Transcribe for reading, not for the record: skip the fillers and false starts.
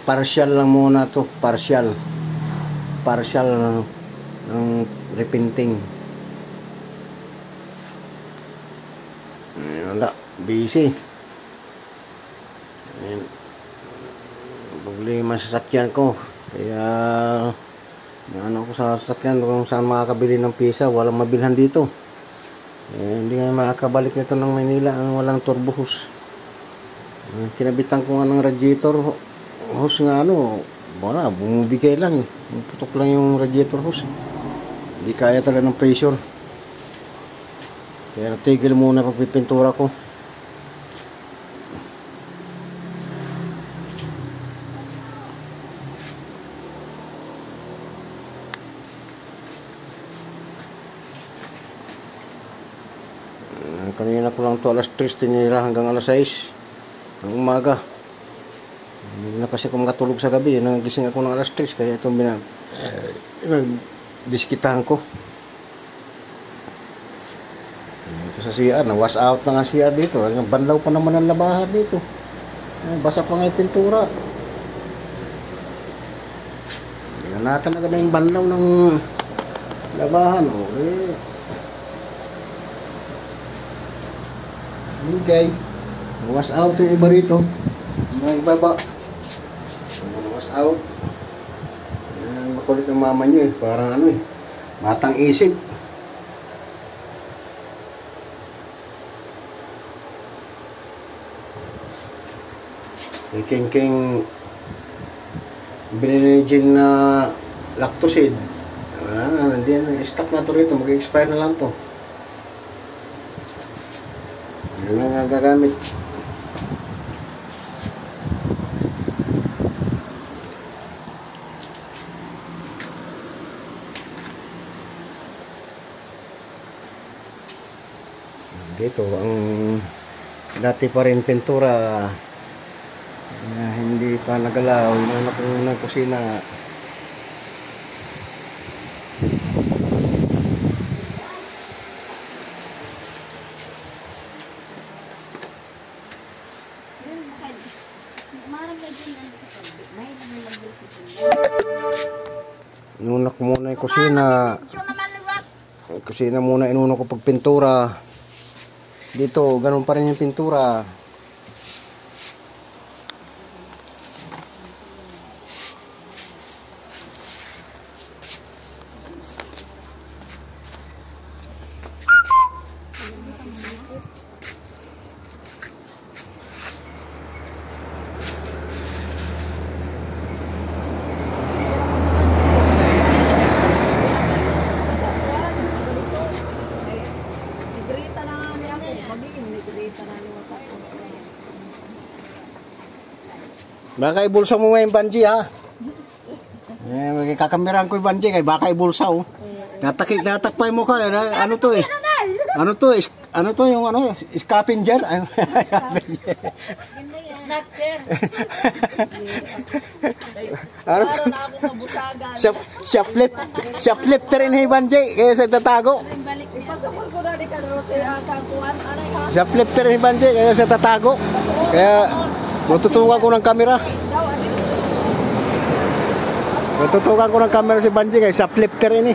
partial lang muna to, partial ng repainting. Wala, busy. Ayan. Problema sa sasakyan ko. Kaya ano ko sa sasakyan kung saan makakabili ng pisa. Walang mabilhan dito. Hindi nga makakabalik nito ng Manila ang walang turbo hose. Kinabitan ko nga ng radiator hose nga wala, bumibigay lang. Putok lang yung radiator hose. Hindi kaya talaga ng pressure. Kaya natigil muna pagpipintura ko. Kanina ko lang to alas 3 tinira hanggang alas 6 ng umaga. Hindi na kasi ako makatulog sa gabi. Nagising ako ng alas 3 kaya itong nagdiskitahan ko. Ito sa CR, na-wash out na nga CR dito. Banlaw pa naman ang labahan dito. Basa pa nga yung pintura. Natan agad na yung banlaw ng labahan. Okay. Wash out yung iba rito. Mga ibaba. Wash out. Makulit ang mama nyo Parang matang isip. King binili gin na lactocid. Hindi na stock na to rito. Mag-expire na lang to. Yun ang gagamit. Dito ang dati pa rin pintura hindi pa nagalaw. Yun ang kusina. Inuna ko muna yung kusina. Yung kusina muna inuna ko pag pintura. Dito, ganun pa rin yung pintura. Baka ibulsa mo yung banji ha. Kakameraan ko yung banji kay baka ibulsa natakpay mo ka. Ano to yung scavenger. Snatcher. Shoplifter rin yung banji kaya sa tatago. Shoplifter rin yung banji kaya sa tatago. Kaya tututukan ko ng kamera. Tututukan ko ng kamera si Banji kay shoplifter ini.